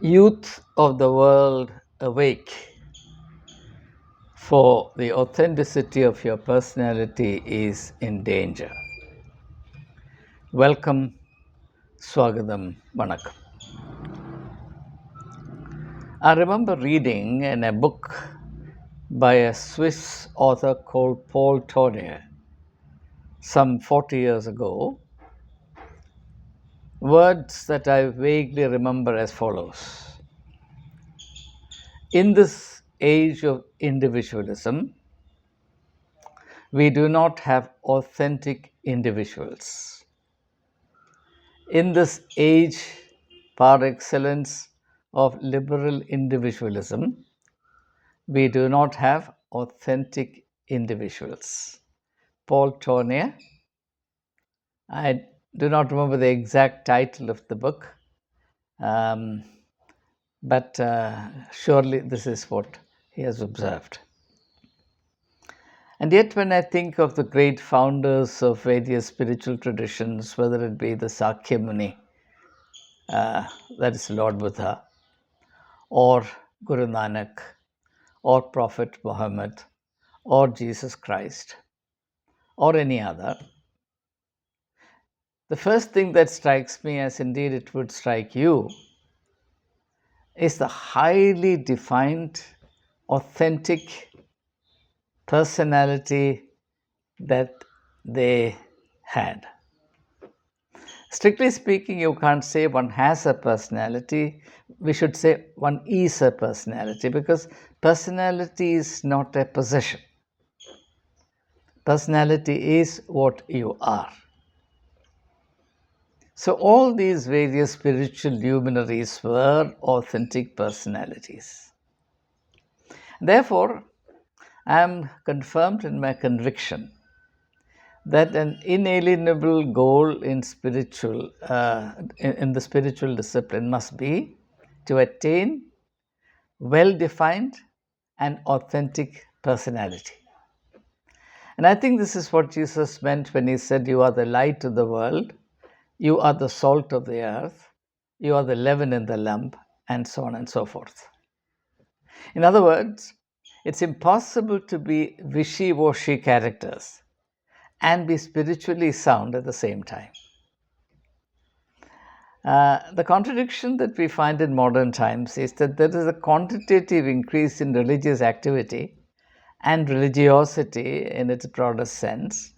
Youth of the world, awake, for the authenticity of your personality is in danger. Welcome, Swagatham, Vanakkam. I remember reading in a book by a Swiss author called Paul Tournier some 40 years ago, words that I vaguely remember as follows. In this age of individualism, we do not have authentic individuals. In this age par excellence of liberal individualism, we do not have authentic individuals. Paul Tournier, I do not remember the exact title of the book, um, but surely this is what he has observed. And yet, when I think of the great founders of various spiritual traditions, whether it be the Sakya Muni, that is Lord Buddha, or Guru Nanak, or Prophet Muhammad, or Jesus Christ, or any other, the first thing that strikes me, as indeed it would strike you, is the highly defined, authentic personality that they had. Strictly speaking, you can't say one has a personality. We should say one is a personality, because personality is not a possession. Personality is what you are. So, all these various spiritual luminaries were authentic personalities. Therefore, I am confirmed in my conviction that an inalienable goal in the spiritual discipline must be to attain well-defined and authentic personality. And I think this is what Jesus meant when he said, "You are the light of the world, you are the salt of the earth, you are the leaven in the lump," and so on and so forth. In other words, it's impossible to be wishy-washy characters and be spiritually sound at the same time. The contradiction that we find in modern times is that there is a quantitative increase in religious activity and religiosity in its broadest sense.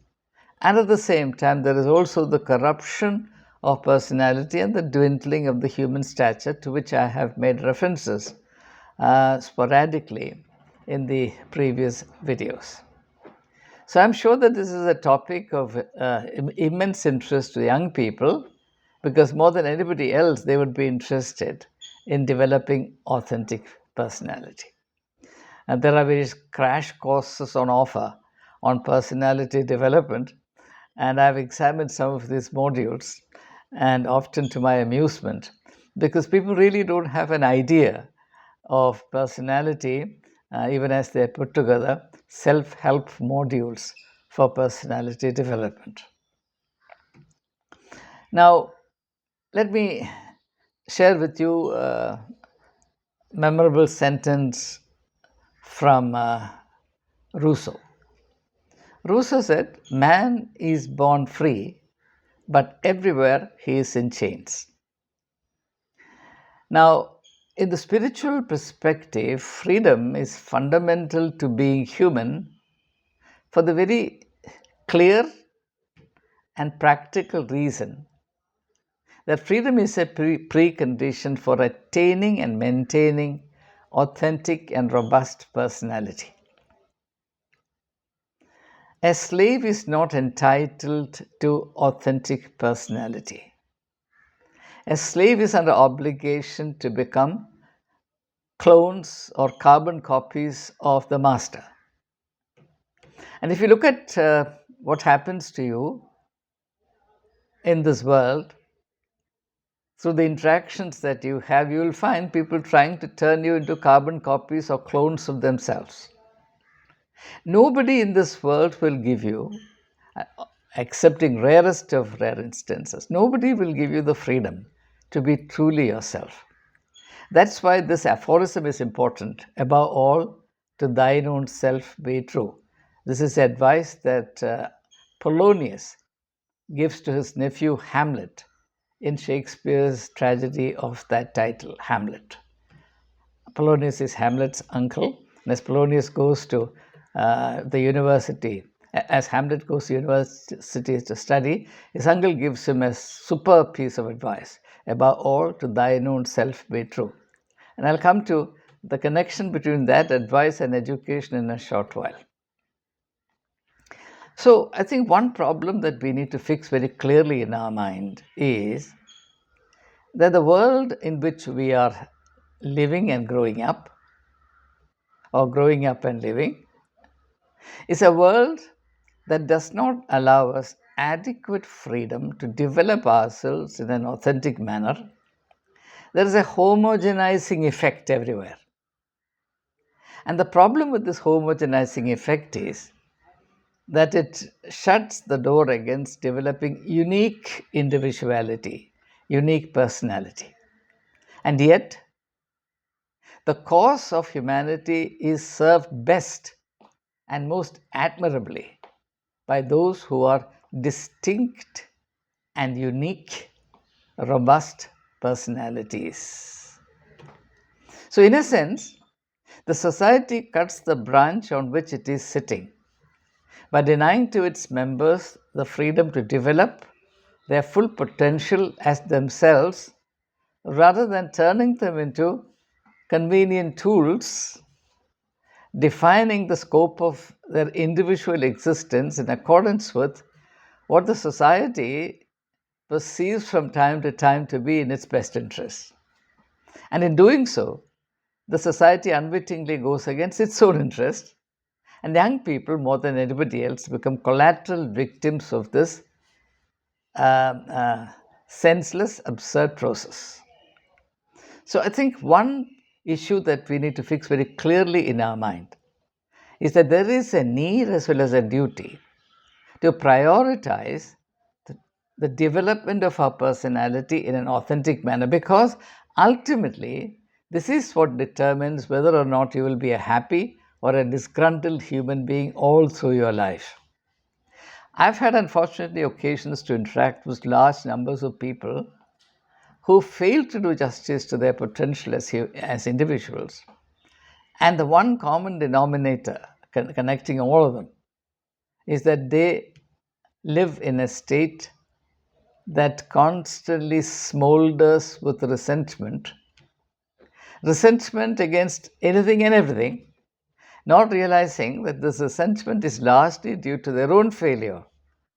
And at the same time, there is also the corruption of personality and the dwindling of the human stature, to which I have made references sporadically in the previous videos. So I'm sure that this is a topic of immense interest to young people, because more than anybody else, they would be interested in developing authentic personality. And there are various crash courses on offer on personality development, and I've examined some of these modules, and often to my amusement, because people really don't have an idea of personality, even as they're put together self-help modules for personality development. Now, let me share with you a memorable sentence from Rousseau. Rousseau said, "Man is born free, but everywhere he is in chains." Now, in the spiritual perspective, freedom is fundamental to being human for the very clear and practical reason that freedom is a precondition for attaining and maintaining authentic and robust personality. A slave is not entitled to authentic personality. A slave is under obligation to become clones or carbon copies of the master. And if you look at what happens to you in this world, through the interactions that you have, you will find people trying to turn you into carbon copies or clones of themselves. Nobody in this world will give you, excepting rarest of rare instances, nobody will give you the freedom to be truly yourself. That's why this aphorism is important. Above all, to thine own self be true. This is advice that Polonius gives to his nephew Hamlet in Shakespeare's tragedy of that title, Hamlet. Polonius is Hamlet's uncle, and as Polonius goes to the university, as Hamlet goes to university to study, his uncle gives him a superb piece of advice. Above all, to thine own self be true. And I'll come to the connection between that advice and education in a short while. So, I think one problem that we need to fix very clearly in our mind is that the world in which we are living and growing up, or growing up and living, is a world that does not allow us adequate freedom to develop ourselves in an authentic manner. There is a homogenizing effect everywhere. And the problem with this homogenizing effect is that it shuts the door against developing unique individuality, unique personality. And yet, the cause of humanity is served best and most admirably by those who are distinct and unique, robust personalities. So, in a sense, the society cuts the branch on which it is sitting by denying to its members the freedom to develop their full potential as themselves rather than turning them into convenient tools defining the scope of their individual existence in accordance with what the society perceives from time to time to be in its best interest. And in doing so, the society unwittingly goes against its own interest, and young people, more than anybody else, become collateral victims of this senseless, absurd process. So, I think one issue that we need to fix very clearly in our mind is that there is a need as well as a duty to prioritize the, the development of our personality in an authentic manner, because ultimately this is what determines whether or not you will be a happy or a disgruntled human being all through your life. I've had unfortunately occasions to interact with large numbers of people who fail to do justice to their potential as individuals. And the one common denominator connecting all of them is that they live in a state that constantly smolders with resentment against anything and everything, not realizing that this resentment is largely due to their own failure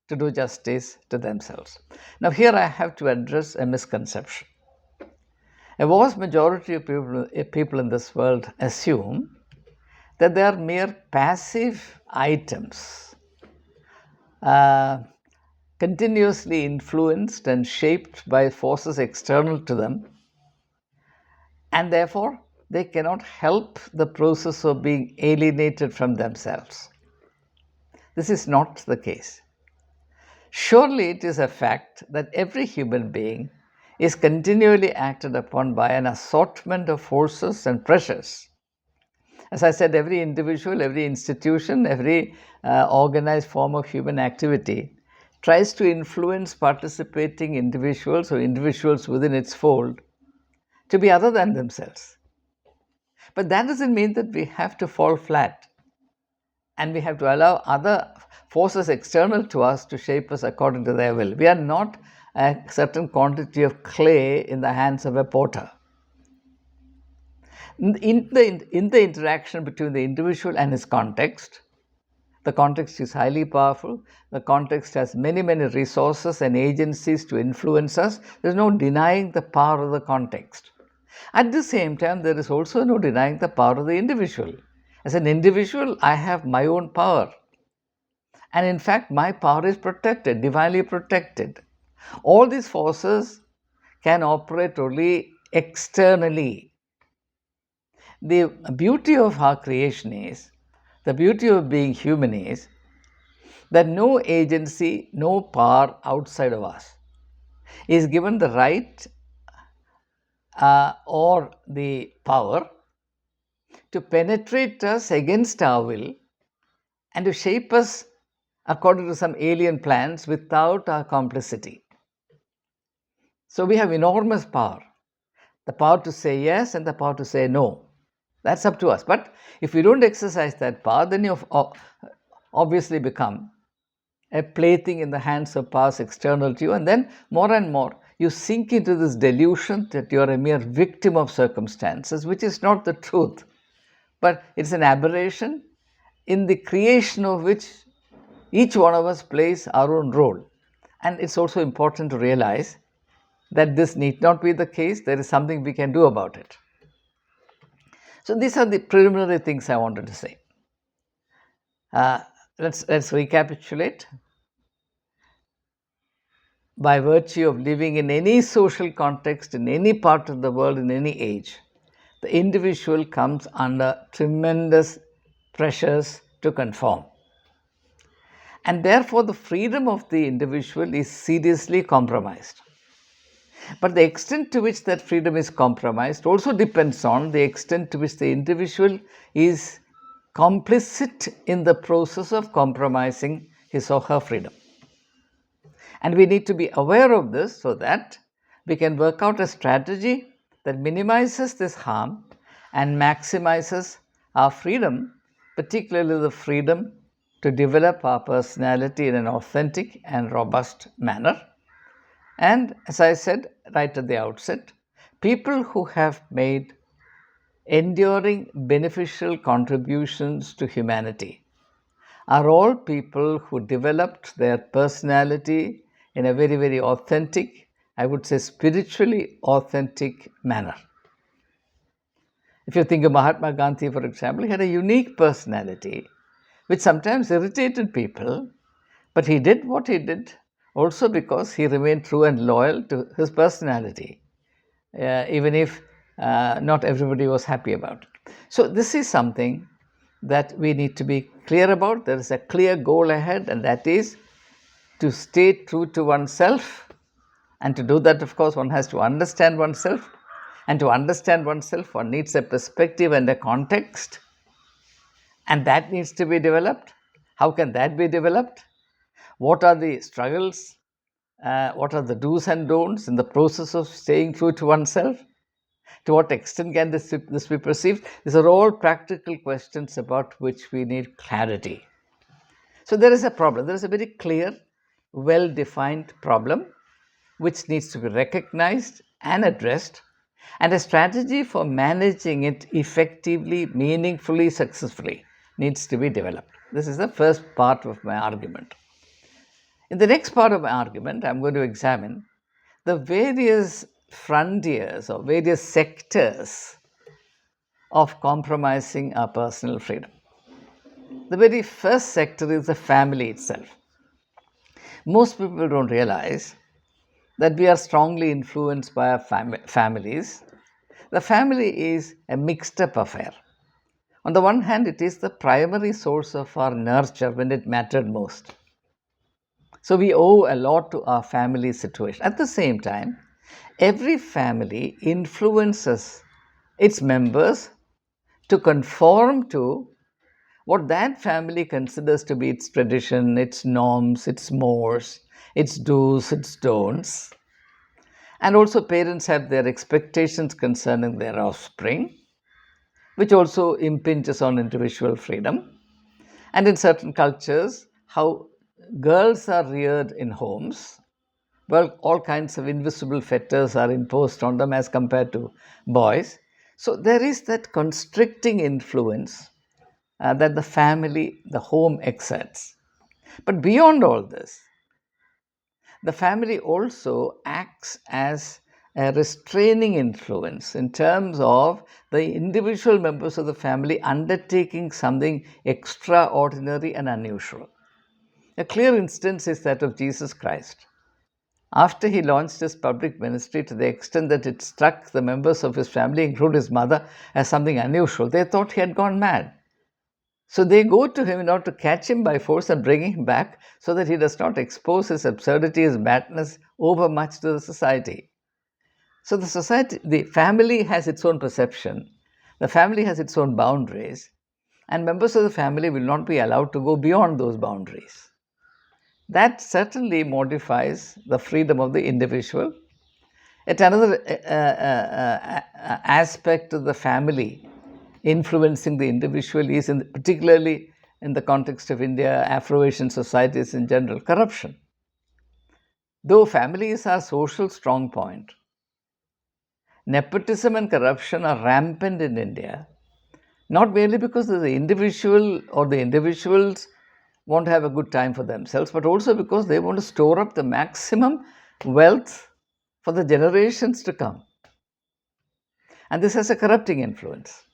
to do justice to themselves. Now, here I have to address a misconception. A vast majority of people in this world assume that they are mere passive items, continuously influenced and shaped by forces external to them, and therefore they cannot help the process of being alienated from themselves. This is not the case. Surely it is a fact that every human being is continually acted upon by an assortment of forces and pressures. As I said, every individual, every institution, every organized form of human activity tries to influence participating individuals or individuals within its fold to be other than themselves. But that doesn't mean that we have to fall flat and we have to allow other forces external to us to shape us according to their will. We are not a certain quantity of clay in the hands of a potter. In the interaction between the individual and his context, the context is highly powerful. The context has many, many resources and agencies to influence us. There is no denying the power of the context. At the same time, there is also no denying the power of the individual. As an individual, I have my own power. And in fact, my power is protected, divinely protected. All these forces can operate only externally. The beauty of our creation is, the beauty of being human is that no agency, no power outside of us is given the right or the power to penetrate us against our will and to shape us according to some alien plans without our complicity. So we have enormous power, the power to say yes and the power to say no. That's up to us. But if you don't exercise that power, then you obviously become a plaything in the hands of powers external to you, and then more and more you sink into this delusion that you are a mere victim of circumstances, which is not the truth, but it's an aberration in the creation of which each one of us plays our own role. And it's also important to realize that this need not be the case. There is something we can do about it. So these are the preliminary things I wanted to say. Let's recapitulate. By virtue of living in any social context, in any part of the world, in any age, the individual comes under tremendous pressures to conform. And therefore, the freedom of the individual is seriously compromised. But the extent to which that freedom is compromised also depends on the extent to which the individual is complicit in the process of compromising his or her freedom. And we need to be aware of this so that we can work out a strategy that minimizes this harm and maximizes our freedom, particularly the freedom to develop our personality in an authentic and robust manner. And as I said right at the outset, people who have made enduring beneficial contributions to humanity are all people who developed their personality in a very, very authentic, I would say spiritually authentic manner. If you think of Mahatma Gandhi, for example, he had a unique personality which sometimes irritated people, but he did what he did also because he remained true and loyal to his personality, even if not everybody was happy about it. So this is something that we need to be clear about. There is a clear goal ahead, and that is to stay true to oneself. And to do that, of course, one has to understand oneself. And to understand oneself, one needs a perspective and a context. And that needs to be developed. How can that be developed? What are the struggles? What are the do's and don'ts in the process of staying true to oneself? To what extent can this be perceived? These are all practical questions about which we need clarity. So there is a problem. There is a very clear, well-defined problem which needs to be recognized and addressed, and a strategy for managing it effectively, meaningfully, successfully needs to be developed. This is the first part of my argument. In the next part of my argument, I'm going to examine the various frontiers or various sectors of compromising our personal freedom. The very first sector is the family itself. Most people don't realize that we are strongly influenced by our families. The family is a mixed up affair. On the one hand, it is the primary source of our nurture when it mattered most. So we owe a lot to our family situation. At the same time, every family influences its members to conform to what that family considers to be its tradition, its norms, its mores, its do's, its don'ts. And also, parents have their expectations concerning their offspring, which also impinges on individual freedom. And in certain cultures, how girls are reared in homes, well, all kinds of invisible fetters are imposed on them as compared to boys. So there is that constricting influence that the family, the home exerts. But beyond all this, the family also acts as a restraining influence in terms of the individual members of the family undertaking something extraordinary and unusual. A clear instance is that of Jesus Christ. After he launched his public ministry to the extent that it struck the members of his family, including his mother, as something unusual, they thought he had gone mad. So they go to him in order to catch him by force and bring him back so that he does not expose his absurdity, his madness overmuch to the society. So the society, the family has its own perception, the family has its own boundaries, and members of the family will not be allowed to go beyond those boundaries. That certainly modifies the freedom of the individual. Yet another aspect of the family influencing the individual is, particularly in the context of India, Afro-Asian societies in general, corruption. Though family is our social strong point, nepotism and corruption are rampant in India, not merely because the individual or the individuals want to have a good time for themselves, but also because they want to store up the maximum wealth for the generations to come. And this has a corrupting influence.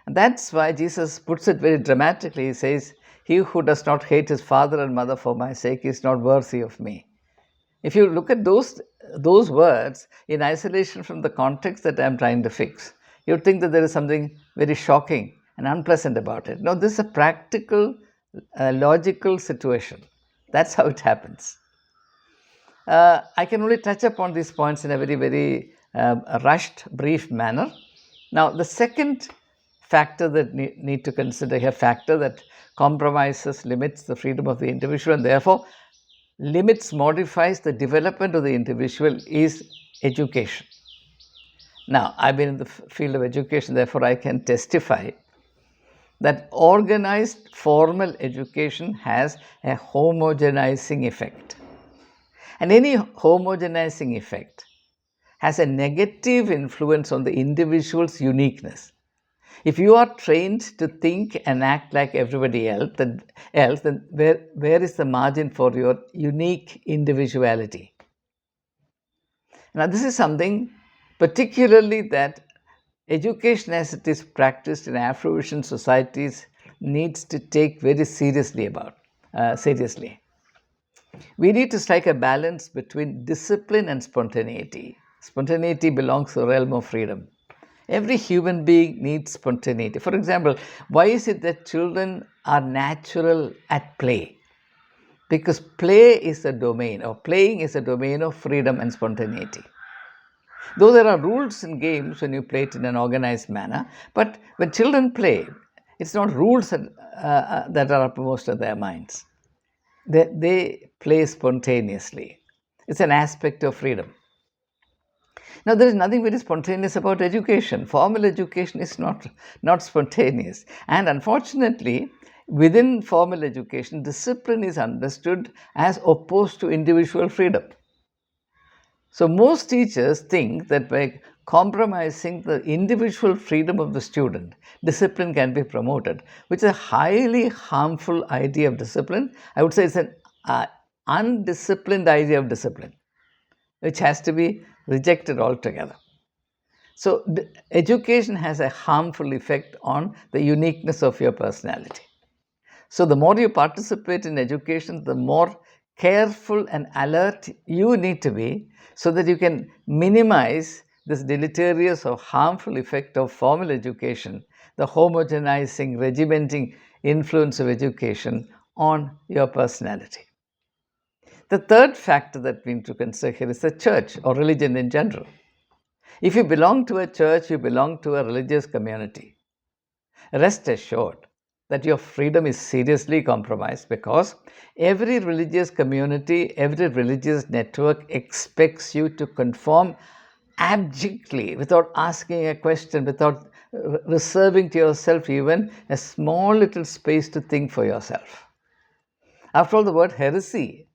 And that's why Jesus puts it very dramatically. He says, "He who does not hate his father and mother for my sake is not worthy of me." If you look at those words in isolation from the context that I'm trying to fix, you'd think that there is something very shocking and unpleasant about it. No, this is a practical, logical situation. That's how it happens. I can only touch upon these points in a very, very rushed, brief manner. Now, the second factor that need to consider here, factor that compromises, limits the freedom of the individual, and therefore limits, modifies the development of the individual, is education. Now, I've been in the field of education, therefore I can testify that organized formal education has a homogenizing effect. And any homogenizing effect has a negative influence on the individual's uniqueness. If you are trained to think and act like everybody else, then where is the margin for your unique individuality? Now, this is something particularly that education as it is practiced in Afro-Asian societies needs to take very seriously. We need to strike a balance between discipline and spontaneity. Spontaneity belongs to the realm of freedom. Every human being needs spontaneity. For example, why is it that children are natural at play? Because play is a domain, or playing is a domain of freedom and spontaneity. Though there are rules in games when you play it in an organized manner, but when children play, it's not rules that are uppermost of their minds. They play spontaneously. It's an aspect of freedom. Now, there is nothing very spontaneous about education. Formal education is not spontaneous. And unfortunately, within formal education, discipline is understood as opposed to individual freedom. So most teachers think that by compromising the individual freedom of the student, discipline can be promoted, which is a highly harmful idea of discipline. I would say it's an undisciplined idea of discipline, which has to be rejected altogether. So education has a harmful effect on the uniqueness of your personality. So the more you participate in education, the more careful and alert you need to be so that you can minimize this deleterious or harmful effect of formal education, the homogenizing, regimenting influence of education on your personality. The third factor that we need to consider here is the church or religion in general. If you belong to a church, you belong to a religious community. Rest assured that your freedom is seriously compromised because every religious community, every religious network expects you to conform abjectly without asking a question, without reserving to yourself even a small little space to think for yourself. After all, the word heresy,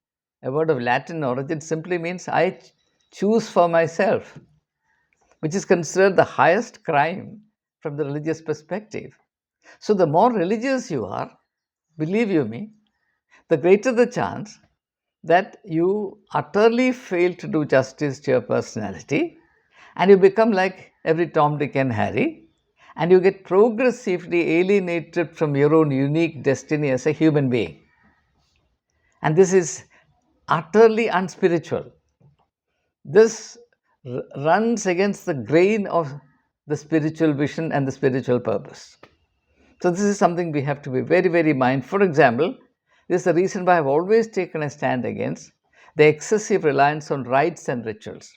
a word of Latin origin, simply means I choose for myself, which is considered the highest crime from the religious perspective. So the more religious you are, believe you me, the greater the chance that you utterly fail to do justice to your personality and you become like every Tom, Dick and Harry, and you get progressively alienated from your own unique destiny as a human being. And this is utterly unspiritual. This runs against the grain of the spiritual vision and the spiritual purpose. So this is something we have to be very, very mindful. For example, this is the reason why I've always taken a stand against the excessive reliance on rites and rituals.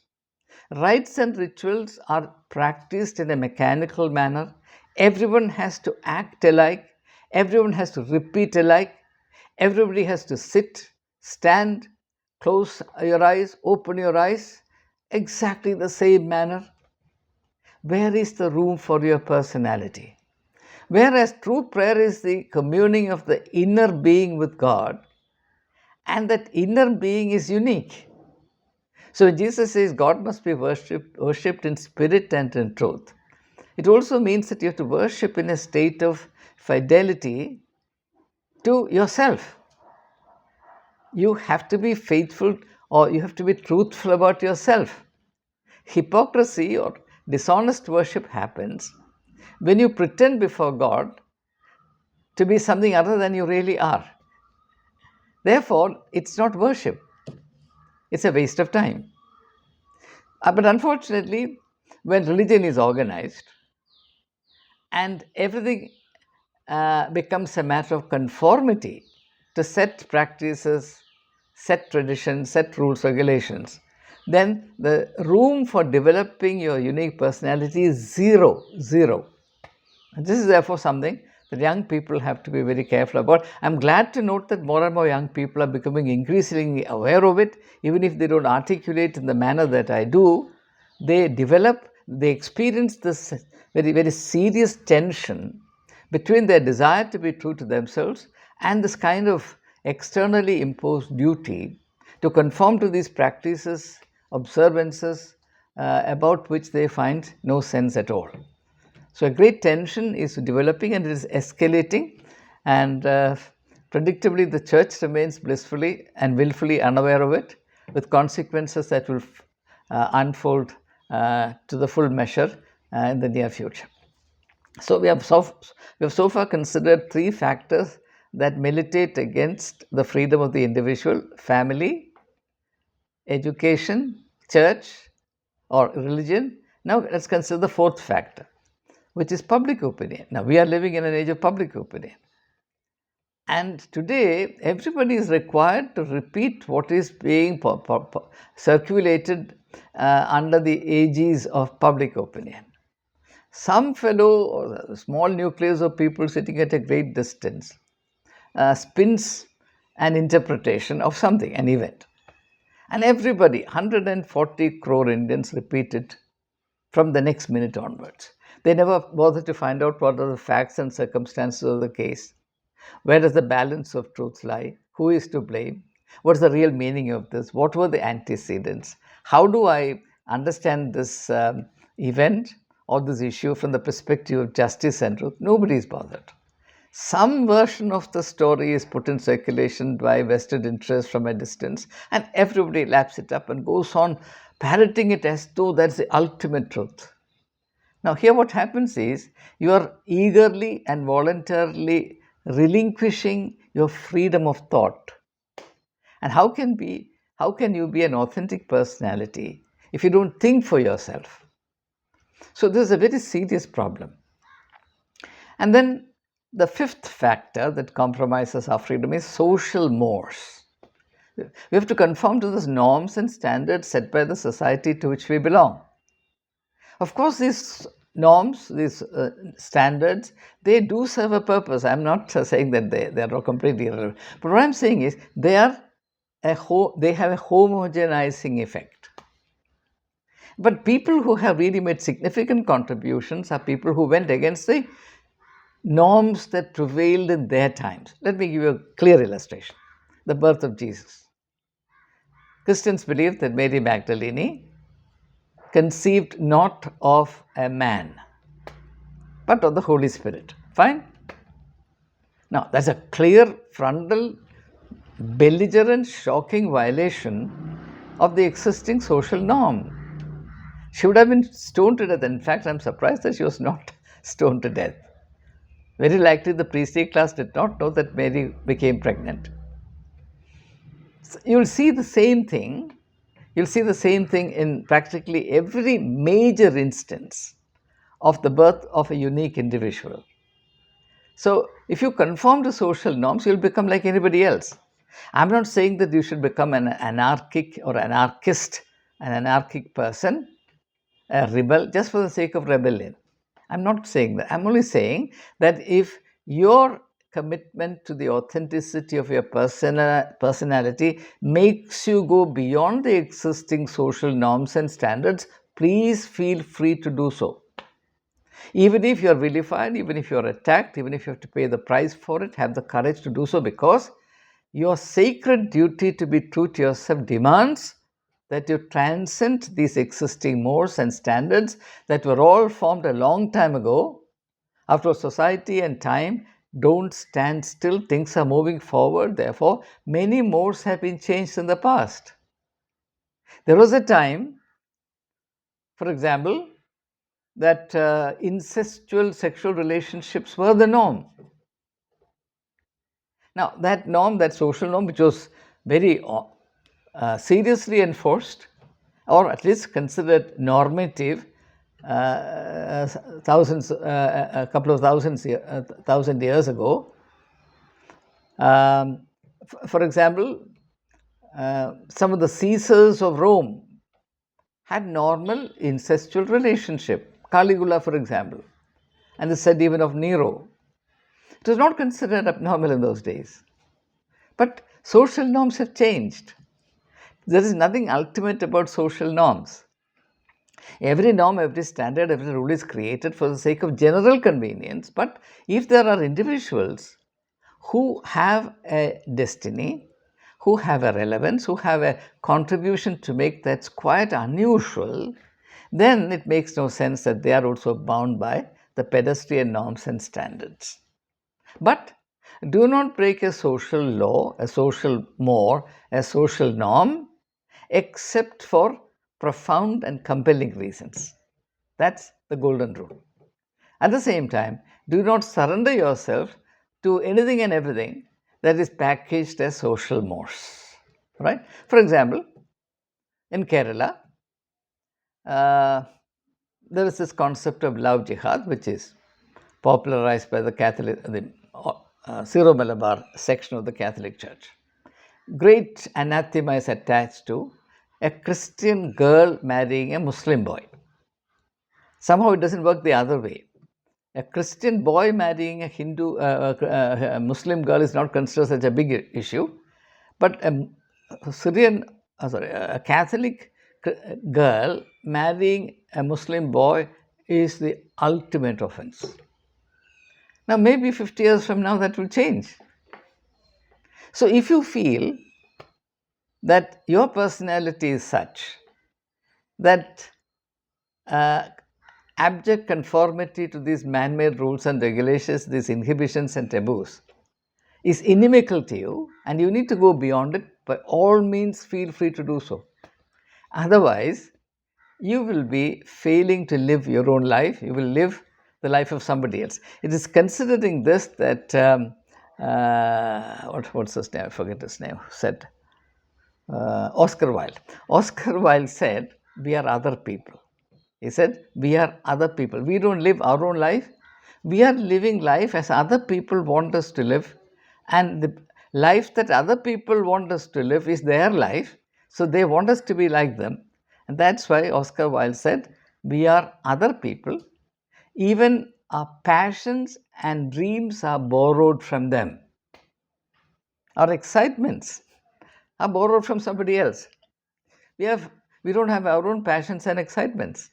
Rites and rituals are practiced in a mechanical manner. Everyone has to act alike, everyone has to repeat alike, everybody has to sit, stand, close your eyes, open your eyes, exactly the same manner. Where is the room for your personality? Whereas true prayer is the communing of the inner being with God, and that inner being is unique. So Jesus says God must be worshipped in spirit and in truth. It also means that you have to worship in a state of fidelity to yourself. You have to be faithful, or you have to be truthful about yourself. Hypocrisy or dishonest worship happens when you pretend before God to be something other than you really are. Therefore, it's not worship, it's a waste of time. But unfortunately, when religion is organized and everything becomes a matter of conformity to set practices, set traditions, set rules, regulations, then the room for developing your unique personality is zero, zero. And this is therefore something that young people have to be very careful about. I'm glad to note that more and more young people are becoming increasingly aware of it, even if they don't articulate in the manner that I do. They experience this very, very serious tension between their desire to be true to themselves and this kind of externally imposed duty to conform to these practices, observances, about which they find no sense at all. So a great tension is developing and it is escalating, and predictably the church remains blissfully and willfully unaware of it, with consequences that will unfold to the full measure in the near future. So we have so far considered three factors that militate against the freedom of the individual: family, education, church, or religion. Now let's consider the fourth factor, which is public opinion. Now, we are living in an age of public opinion. And today, everybody is required to repeat what is being circulated under the aegis of public opinion. Some fellow or a small nucleus of people sitting at a great distance spins an interpretation of something, an event. And everybody, 140 crore Indians, repeat it from the next minute onwards. They never bother to find out what are the facts and circumstances of the case. Where does the balance of truth lie? Who is to blame? What's the real meaning of this? What were the antecedents? How do I understand this event or this issue from the perspective of justice and truth? Nobody is bothered. Some version of the story is put in circulation by vested interests from a distance, and everybody laps it up and goes on parroting it as though that's the ultimate truth. Now, here what happens is you are eagerly and voluntarily relinquishing your freedom of thought. And how can you be an authentic personality if you don't think for yourself? So this is a very serious problem. And then the fifth factor that compromises our freedom is social mores. We have to conform to those norms and standards set by the society to which we belong. Of course, these norms, these standards, they do serve a purpose. I'm not saying that they are completely irrelevant. But what I'm saying is they have a homogenizing effect. But people who have really made significant contributions are people who went against the norms that prevailed in their times. Let me give you a clear illustration: the birth of Jesus. Christians believe that Mary Magdalene conceived not of a man, but of the Holy Spirit. Fine? Now, that's a clear, frontal, belligerent, shocking violation of the existing social norm. She would have been stoned to death. In fact, I'm surprised that she was not stoned to death. Very likely the priestly class did not know that Mary became pregnant. So you'll see the same thing. You'll see the same thing in practically every major instance of the birth of a unique individual. So, if you conform to social norms, you'll become like anybody else. I'm not saying that you should become an anarchic or anarchist, an anarchic person. rebel just for the sake of rebellion. I'm not saying that. I'm only saying that if your commitment to the authenticity of your personality makes you go beyond the existing social norms and standards, please feel free to do so. Even if you're vilified, even if you're attacked, even if you have to pay the price for it, have the courage to do so, because your sacred duty to be true to yourself demands that you transcend these existing mores and standards that were all formed a long time ago. After all, society and time don't stand still, things are moving forward. Therefore, many mores have been changed in the past. There was a time, for example, that incestual sexual relationships were the norm. Now, that norm, that social norm, which was very seriously enforced, or at least considered normative, a couple of thousand years ago. For example, some of the Caesars of Rome had normal incestual relationship. Caligula, for example, and the said even of Nero. It was not considered abnormal in those days. But social norms have changed. There is nothing ultimate about social norms. Every norm, every standard, every rule is created for the sake of general convenience. But if there are individuals who have a destiny, who have a relevance, who have a contribution to make that's quite unusual, then it makes no sense that they are also bound by the pedestrian norms and standards. But do not break a social law, a social more, a social norm, except for profound and compelling reasons. That's the golden rule. At the same time, do not surrender yourself to anything and everything that is packaged as social mores. Right? For example, in Kerala, uh, there is this concept of love jihad, which is popularized by the Syro Malabar section of the Catholic Church. Great anathema is attached to a Christian girl marrying a Muslim boy. Somehow it doesn't work the other way. A Christian boy marrying a a Muslim girl is not considered such a big issue, but a Catholic girl marrying a Muslim boy is the ultimate offense. Now, maybe 50 years from now that will change. So, if you feel that your personality is such that abject conformity to these man made rules and regulations, these inhibitions and taboos, is inimical to you and you need to go beyond it, by all means, feel free to do so. Otherwise, you will be failing to live your own life, you will live the life of somebody else. It is considering this that, what's his name? I forget his name, said Oscar Wilde. Oscar Wilde said, "We are other people." He said, "We are other people. We don't live our own life. We are living life as other people want us to live. And the life that other people want us to live is their life. So they want us to be like them." And that's why Oscar Wilde said, "We are other people. Even our passions and dreams are borrowed from them. Our excitements are borrowed from somebody else. We don't have our own passions and excitements."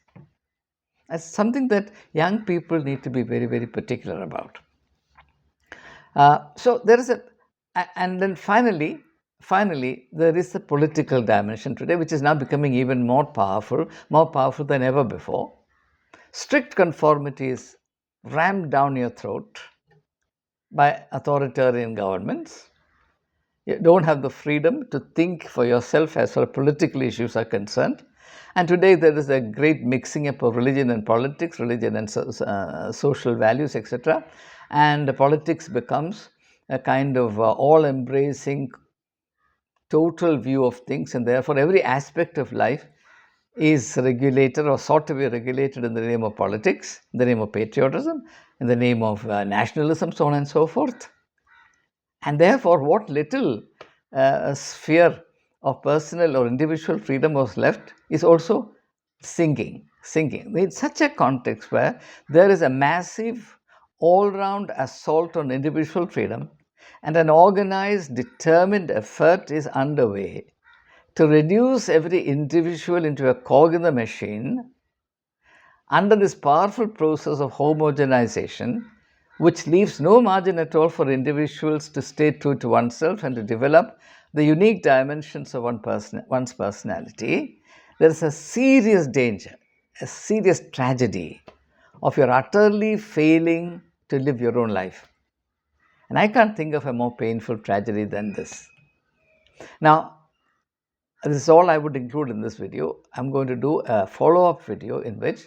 That's something that young people need to be very, very particular about. So there is and then finally, there is the political dimension today, which is now becoming even more powerful than ever before. Strict conformity is rammed down your throat by authoritarian governments. You don't have the freedom to think for yourself as far as political issues are concerned. And today there is a great mixing up of religion and politics, religion and social values, etc. And politics becomes a kind of all-embracing, total view of things, and therefore every aspect of life is regulated or sought to be regulated in the name of politics, in the name of patriotism, in the name of nationalism, so on and so forth. And therefore, what little sphere of personal or individual freedom was left is also sinking. sinking. In such a context where there is a massive all-round assault on individual freedom and an organized, determined effort is underway to reduce every individual into a cog in the machine, under this powerful process of homogenization, which leaves no margin at all for individuals to stay true to oneself and to develop the unique dimensions of one's personality, there is a serious danger, a serious tragedy of your utterly failing to live your own life. And I can't think of a more painful tragedy than this. Now, this is all I would include in this video. I'm going to do a follow-up video in which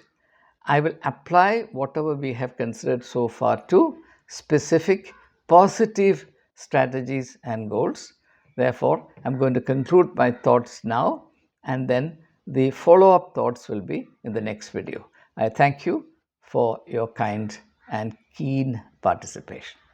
I will apply whatever we have considered so far to specific positive strategies and goals. Therefore, I'm going to conclude my thoughts now, and then the follow-up thoughts will be in the next video. I thank you for your kind and keen participation.